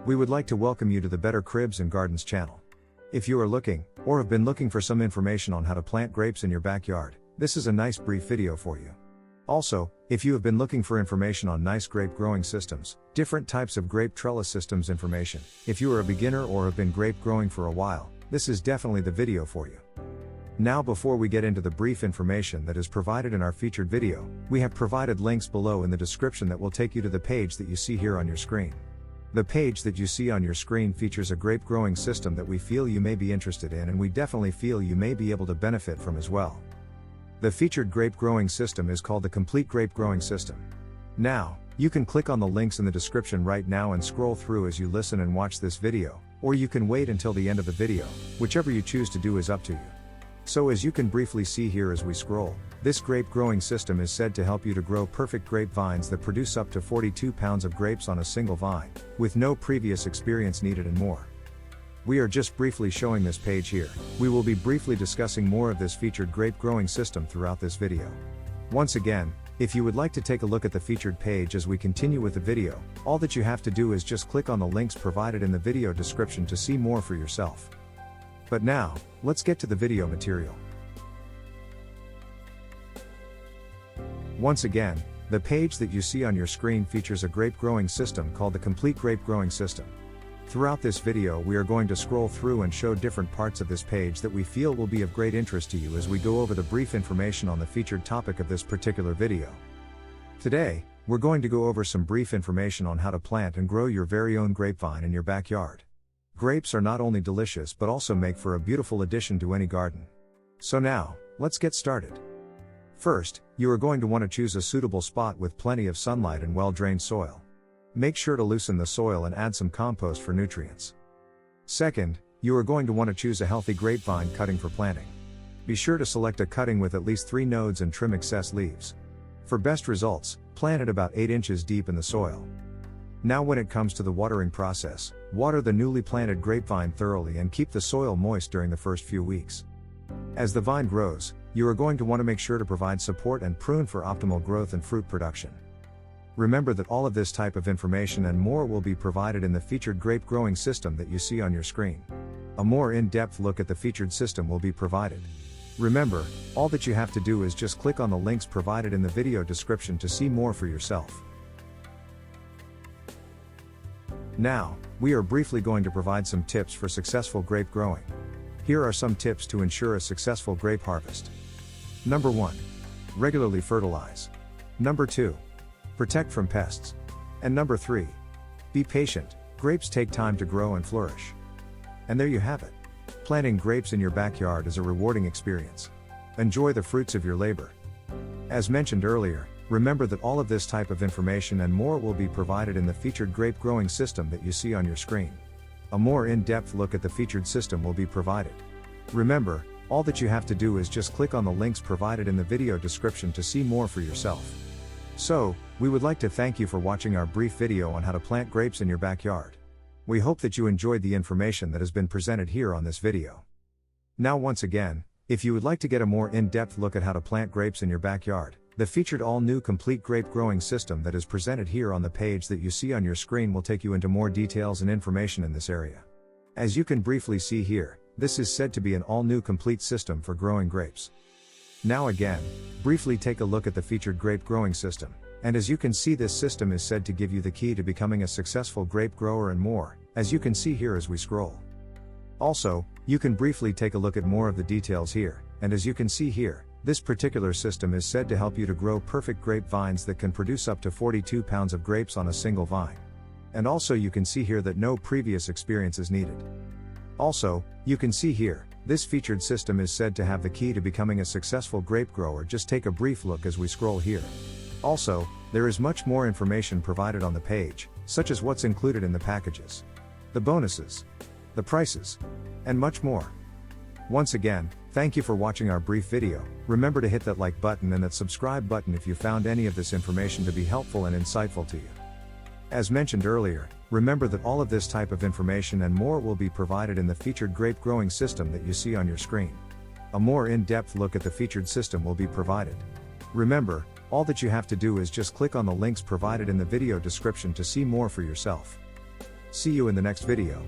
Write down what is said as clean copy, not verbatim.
We would like to welcome you to the Better Cribs and Gardens channel. If you are looking, or have been looking for some information on how to plant grapes in your backyard, this is a nice brief video for you. Also, if you have been looking for information on Nice Grape Growing Systems, different types of grape trellis systems information, if you are a beginner or have been grape growing for a while, this is definitely the video for you. Now before we get into the brief information that is provided in our featured video, we have provided links below in the description that will take you to the page that you see here on your screen. The page that you see on your screen features a grape growing system that we feel you may be interested in and we definitely feel you may be able to benefit from as well. The featured grape growing system is called the Complete Grape Growing System. Now, you can click on the links in the description right now and scroll through as you listen and watch this video, or you can wait until the end of the video, whichever you choose to do is up to you. So as you can briefly see here as we scroll, this grape growing system is said to help you to grow perfect grape vines that produce up to 42 pounds of grapes on a single vine, with no previous experience needed and more. We are just briefly showing this page here. We will be briefly discussing more of this featured grape growing system throughout this video. Once again, if you would like to take a look at the featured page as we continue with the video, all that you have to do is just click on the links provided in the video description to see more for yourself. But now, let's get to the video material. Once again, the page that you see on your screen features a grape growing system called the Complete Grape Growing System. Throughout this video we are going to scroll through and show different parts of this page that we feel will be of great interest to you as we go over the brief information on the featured topic of this particular video. Today, we're going to go over some brief information on how to plant and grow your very own grapevine in your backyard. Grapes are not only delicious but also make for a beautiful addition to any garden. So now, let's get started. First, you are going to want to choose a suitable spot with plenty of sunlight and well-drained soil. Make sure to loosen the soil and add some compost for nutrients. Second, you are going to want to choose a healthy grapevine cutting for planting. Be sure to select a cutting with at least 3 nodes and trim excess leaves. For best results, plant it about 8 inches deep in the soil. Now when it comes to the watering process, water the newly planted grapevine thoroughly and keep the soil moist during the first few weeks. As the vine grows, you are going to want to make sure to provide support and prune for optimal growth and fruit production. Remember that all of this type of information and more will be provided in the featured grape growing system that you see on your screen. A more in-depth look at the featured system will be provided. Remember, all that you have to do is just click on the links provided in the video description to see more for yourself. Now, we are briefly going to provide some tips for successful grape growing. Here are some tips to ensure a successful grape harvest. Number 1. Regularly fertilize. Number 2. Protect from pests. And number 3. Be patient, grapes take time to grow and flourish. And there you have it. Planting grapes in your backyard is a rewarding experience. Enjoy the fruits of your labor. As mentioned earlier, remember that all of this type of information and more will be provided in the featured grape growing system that you see on your screen. A more in-depth look at the featured system will be provided. Remember, all that you have to do is just click on the links provided in the video description to see more for yourself. So, we would like to thank you for watching our brief video on how to plant grapes in your backyard. We hope that you enjoyed the information that has been presented here on this video. Now once again, if you would like to get a more in-depth look at how to plant grapes in your backyard, the featured all-new Complete Grape Growing System that is presented here on the page that you see on your screen will take you into more details and information in this area. As you can briefly see here, this is said to be an all-new complete system for growing grapes. Now again, briefly take a look at the featured grape growing system, and as you can see this system is said to give you the key to becoming a successful grape grower and more, as you can see here as we scroll. Also, you can briefly take a look at more of the details here, and as you can see here, this particular system is said to help you to grow perfect grape vines that can produce up to 42 pounds of grapes on a single vine. And also you can see here that no previous experience is needed. Also, you can see here, this featured system is said to have the key to becoming a successful grape grower. Just take a brief look as we scroll here. Also, there is much more information provided on the page, such as what's included in the packages, the bonuses, the prices, and much more. Once again, thank you for watching our brief video. Remember to hit that like button and that subscribe button if you found any of this information to be helpful and insightful to you. As mentioned earlier, remember that all of this type of information and more will be provided in the featured grape growing system that you see on your screen. A more in-depth look at the featured system will be provided. Remember, all that you have to do is just click on the links provided in the video description to see more for yourself. See you in the next video.